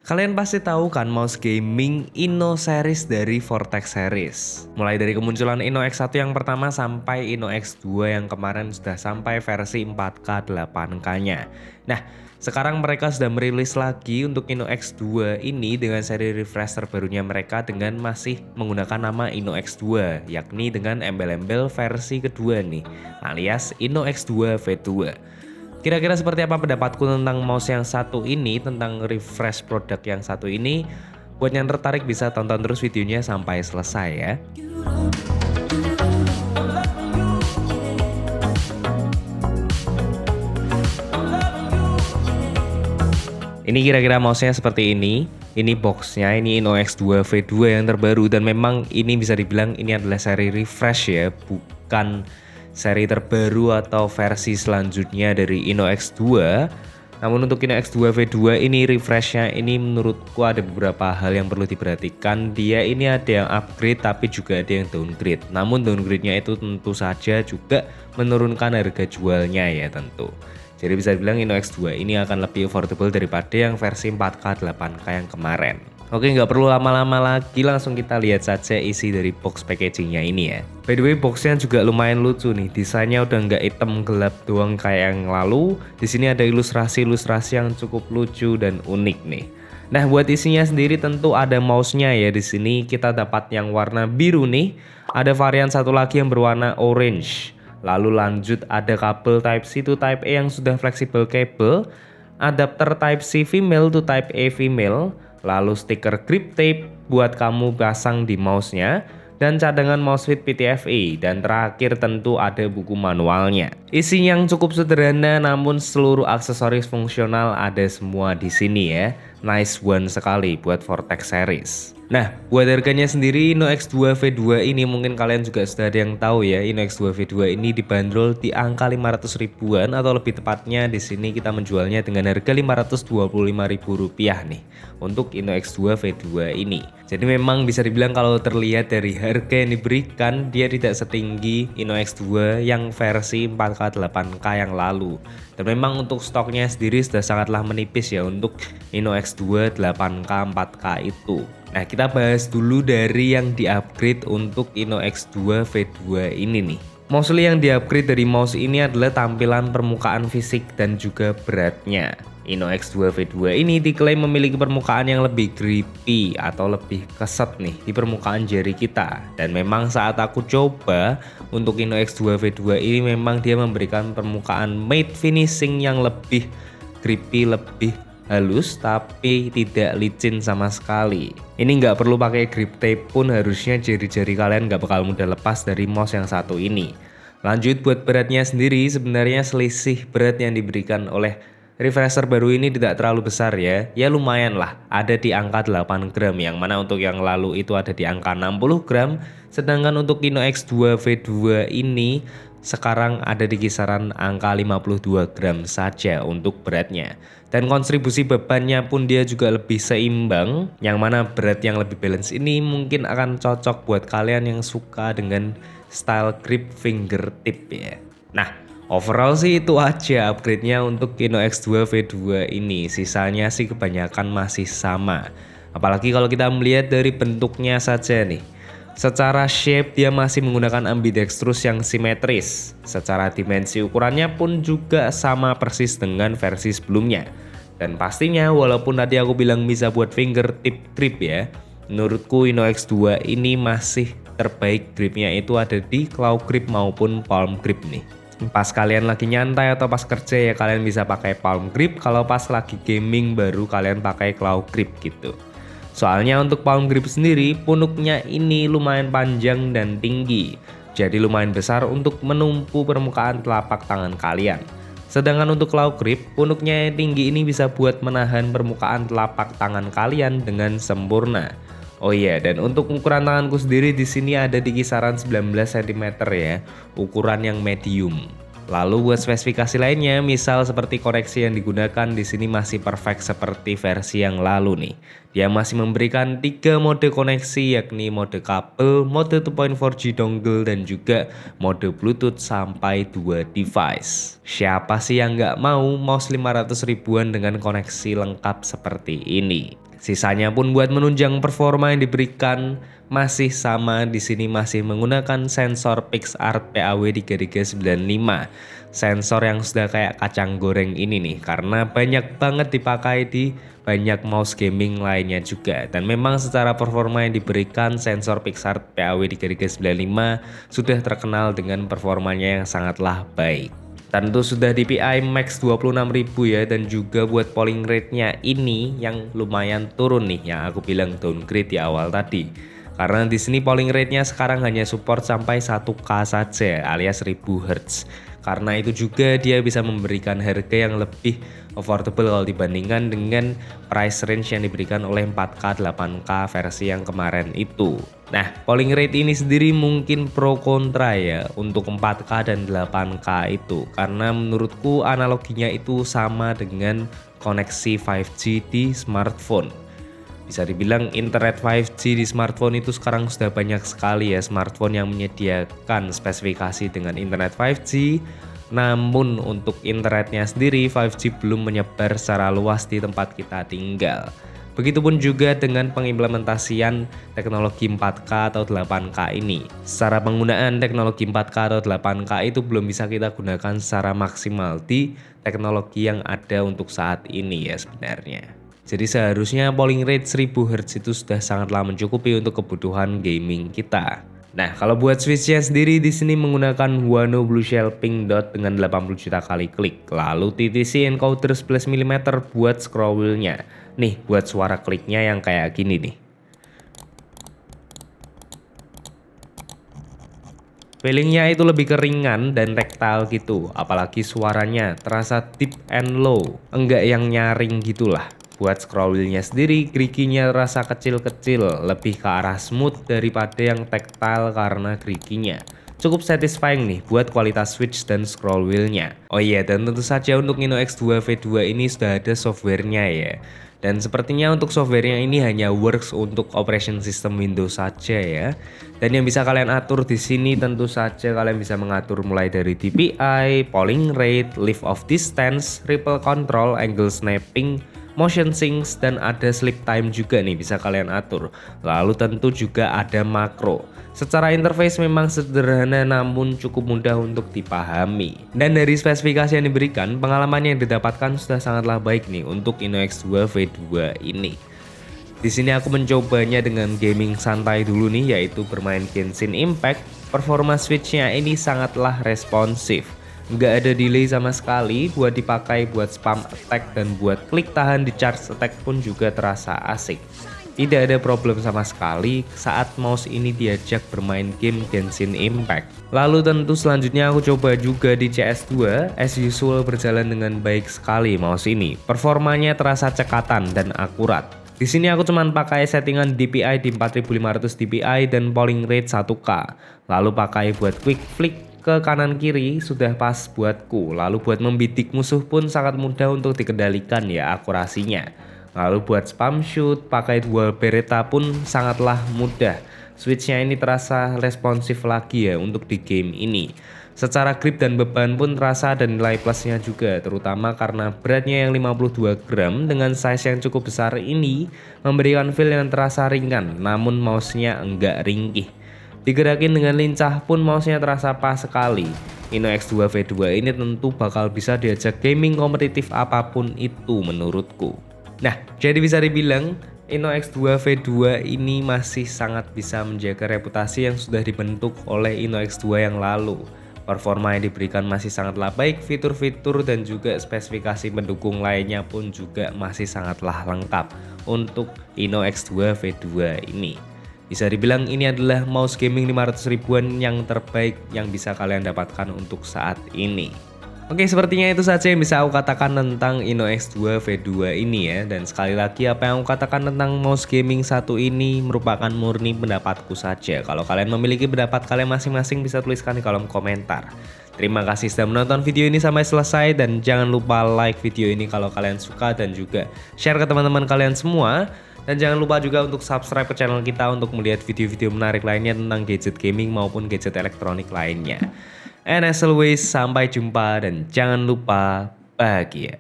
Kalian pasti tahu kan mouse gaming Inno series dari Vortex series. Mulai dari kemunculan Inno X1 yang pertama sampai Inno X2 yang kemarin sudah sampai versi 4K 8K-nya. Nah, sekarang mereka sudah merilis lagi untuk Inno X2 ini dengan seri refresh terbarunya mereka dengan masih menggunakan nama Inno X2, yakni dengan embel-embel versi kedua nih, alias Inno X2 V2. Kira-kira seperti apa pendapatku tentang mouse yang satu ini, tentang refresh produk yang satu ini? Buat yang tertarik bisa tonton terus videonya sampai selesai ya. Ini kira-kira mouse-nya seperti ini. Ini boxnya, ini Inno X2 V2 yang terbaru dan memang ini bisa dibilang ini adalah seri refresh ya, bukan seri terbaru atau versi selanjutnya dari Inno X2. Namun untuk Inno X2 V2 ini refreshnya ini menurutku ada beberapa hal yang perlu diperhatikan. Dia ini ada yang upgrade tapi juga ada yang downgrade. Namun downgrade-nya itu tentu saja juga menurunkan harga jualnya ya tentu. Jadi bisa dibilang Inno X2 ini akan lebih affordable daripada yang versi 4K 8K yang kemarin. Oke, nggak perlu lama-lama lagi, langsung kita lihat saja isi dari box packagingnya ini ya. By the way, boxnya juga lumayan lucu nih. Desainnya udah nggak hitam gelap doang kayak yang lalu. Di sini ada ilustrasi-ilustrasi yang cukup lucu dan unik nih. Nah, buat isinya sendiri tentu ada mouse-nya ya. Di sini kita dapat yang warna biru nih. Ada varian satu lagi yang berwarna orange. Lalu lanjut ada kabel Type-C to Type-A yang sudah fleksibel kabel. Adapter Type-C female to Type-A female. Lalu stiker grip tape buat kamu pasang di mouse-nya, dan cadangan mouse with PTFE, dan terakhir tentu ada buku manualnya. Isinya yang cukup sederhana namun seluruh aksesoris fungsional ada semua di sini ya. Nice one sekali buat Vortex series. Nah, buat harganya sendiri Inno X2 V2 ini mungkin kalian juga sudah ada yang tahu ya. Inno X2 V2 ini dibanderol di angka 500 ribuan atau lebih tepatnya di sini kita menjualnya dengan harga Rp525.000 nih untuk Inno X2 V2 ini. Jadi memang bisa dibilang kalau terlihat dari harga yang diberikan dia tidak setinggi Inno X2 yang versi 4K 8K yang lalu. Dan memang untuk stoknya sendiri sudah sangatlah menipis ya untuk Inno X2 8K 4K itu. Nah, kita bahas dulu dari yang di-upgrade untuk Inno X2 V2 ini nih. Mostly yang di-upgrade dari mouse ini adalah tampilan permukaan fisik dan juga beratnya. Inno X2 V2 ini diklaim memiliki permukaan yang lebih grippy atau lebih keset nih di permukaan jari kita. Dan memang saat aku coba untuk Inno X2 V2 ini memang dia memberikan permukaan matte finishing yang lebih grippy, lebih halus tapi tidak licin sama sekali. Ini nggak perlu pakai grip tape pun harusnya jari-jari kalian nggak bakal mudah lepas dari mouse yang satu ini. Lanjut buat beratnya sendiri, sebenarnya selisih berat yang diberikan oleh refresher baru ini tidak terlalu besar ya. Ya lumayan lah, ada di angka 8 gram yang mana untuk yang lalu itu ada di angka 60 gram. Sedangkan untuk Inno X2 V2 ini sekarang ada di kisaran angka 52 gram saja untuk beratnya. Dan kontribusi bebannya pun dia juga lebih seimbang, yang mana berat yang lebih balance ini mungkin akan cocok buat kalian yang suka dengan style grip fingertip ya. Nah, overall sih itu aja upgrade-nya untuk Inno X2 V2 ini. Sisanya sih kebanyakan masih sama. Apalagi kalau kita melihat dari bentuknya saja nih. Secara shape dia masih menggunakan ambidextrous yang simetris. Secara dimensi ukurannya pun juga sama persis dengan versi sebelumnya. Dan pastinya walaupun tadi aku bilang bisa buat fingertip grip ya, menurutku Inno X2 ini masih terbaik gripnya itu ada di claw grip maupun palm grip nih. Pas kalian lagi nyantai atau pas kerja ya kalian bisa pakai palm grip, kalau pas lagi gaming baru kalian pakai claw grip gitu. Soalnya untuk palm grip sendiri punuknya ini lumayan panjang dan tinggi, jadi lumayan besar untuk menumpu permukaan telapak tangan kalian. Sedangkan untuk claw grip, punuknya yang tinggi ini bisa buat menahan permukaan telapak tangan kalian dengan sempurna. Oh iya, dan untuk ukuran tanganku sendiri di sini ada di kisaran 19 cm ya, ukuran yang medium. Lalu buat spesifikasi lainnya, misal seperti koneksi yang digunakan di sini masih perfect seperti versi yang lalu nih. Dia masih memberikan 3 mode koneksi yakni mode kabel, mode 2.4G dongle dan juga mode Bluetooth sampai 2 device. Siapa sih yang nggak mau mouse 500 ribuan dengan koneksi lengkap seperti ini? Sisanya pun buat menunjang performa yang diberikan masih sama, di sini masih menggunakan sensor PixArt PAW3395. Sensor yang sudah kayak kacang goreng ini nih, karena banyak banget dipakai di banyak mouse gaming lainnya juga. Dan memang secara performa yang diberikan sensor PixArt PAW3395 sudah terkenal dengan performanya yang sangatlah baik. Tentu sudah DPI max 26.000 ya, dan juga buat polling rate-nya ini yang lumayan turun nih, yang aku bilang downgrade di awal tadi. Karena di sini polling rate-nya sekarang hanya support sampai 1K saja alias 1000 Hz. Karena itu juga dia bisa memberikan harga yang lebih affordable kalau dibandingkan dengan price range yang diberikan oleh 4K 8K versi yang kemarin itu. Nah, polling rate ini sendiri mungkin pro kontra ya untuk 4K dan 8K itu, karena menurutku analoginya itu sama dengan koneksi 5G di smartphone. Bisa dibilang internet 5G di smartphone itu sekarang sudah banyak sekali ya smartphone yang menyediakan spesifikasi dengan internet 5G. Namun untuk internetnya sendiri 5G belum menyebar secara luas di tempat kita tinggal. Begitupun juga dengan pengimplementasian teknologi 4K atau 8K ini. Secara penggunaan teknologi 4K atau 8K itu belum bisa kita gunakan secara maksimal di teknologi yang ada untuk saat ini ya sebenarnya. Jadi seharusnya polling rate 1000 Hz itu sudah sangatlah mencukupi untuk kebutuhan gaming kita. Nah, kalau buat switchnya sendiri di sini menggunakan Huano Blue Shell Pink Dot dengan 80 juta kali klik. Lalu TTC encoder 11 mm buat scroll wheel-nya. Nih, buat suara kliknya yang kayak gini nih. Feelingnya itu lebih keringan dan tactile gitu, apalagi suaranya terasa deep and low, enggak yang nyaring gitulah. Buat scroll wheel-nya sendiri, geriginya rasa kecil-kecil, lebih ke arah smooth daripada yang tactile karena geriginya. Cukup satisfying nih buat kualitas switch dan scroll wheel-nya. Oh iya, dan tentu saja untuk Ino-X2 V2 ini sudah ada software-nya ya. Dan sepertinya untuk softwarenya ini hanya works untuk operation system Windows saja ya. Dan yang bisa kalian atur di sini tentu saja kalian bisa mengatur mulai dari DPI, polling rate, lift of distance, ripple control, angle snapping, motion syncs, dan ada sleep time juga nih bisa kalian atur. Lalu tentu juga ada makro. Secara interface memang sederhana namun cukup mudah untuk dipahami. Dan dari spesifikasi yang diberikan, pengalaman yang didapatkan sudah sangatlah baik nih untuk Ino-X2 V2 ini. Di sini aku mencobanya dengan gaming santai dulu nih, yaitu bermain Genshin Impact. Performa switchnya ini sangatlah responsif. Nggak ada delay sama sekali buat dipakai buat spam attack, dan buat klik tahan di charge attack pun juga terasa asik. Tidak ada problem sama sekali saat mouse ini diajak bermain game Genshin Impact. Lalu tentu selanjutnya aku coba juga di CS2, as usual berjalan dengan baik sekali mouse ini. Performanya terasa cekatan dan akurat. Di sini aku cuman pakai settingan DPI di 4500 DPI dan polling rate 1K. Lalu pakai buat quick flick ke kanan kiri sudah pas buatku. Lalu buat membidik musuh pun sangat mudah untuk dikendalikan ya akurasinya. Lalu buat spam shoot pakai dual beretta pun sangatlah mudah. Switchnya ini terasa responsif lagi ya untuk di game ini. Secara grip dan beban pun terasa, dan nilai plusnya juga, terutama karena beratnya yang 52 gram dengan size yang cukup besar ini memberikan feel yang terasa ringan, namun mouse-nya enggak ringkih. Digerakin dengan lincah pun mouse-nya terasa pas sekali. Ino-X2 V2 ini tentu bakal bisa diajak gaming kompetitif apapun itu menurutku. Nah, jadi bisa dibilang Ino-X2 V2 ini masih sangat bisa menjaga reputasi yang sudah dibentuk oleh Ino-X2 yang lalu. Performa yang diberikan masih sangatlah baik, fitur-fitur dan juga spesifikasi pendukung lainnya pun juga masih sangatlah lengkap untuk Ino-X2 V2 ini. Bisa dibilang ini adalah mouse gaming 500 ribuan yang terbaik yang bisa kalian dapatkan untuk saat ini. Oke, sepertinya itu saja yang bisa aku katakan tentang Ino-X2 V2 ini ya. Dan sekali lagi, apa yang aku katakan tentang mouse gaming satu ini merupakan murni pendapatku saja. Kalau kalian memiliki pendapat kalian masing-masing bisa tuliskan di kolom komentar. Terima kasih sudah menonton video ini sampai selesai, dan jangan lupa like video ini kalau kalian suka dan juga share ke teman-teman kalian semua. Dan jangan lupa juga untuk subscribe ke channel kita untuk melihat video-video menarik lainnya tentang gadget gaming maupun gadget elektronik lainnya. And as always, sampai jumpa dan jangan lupa bahagia.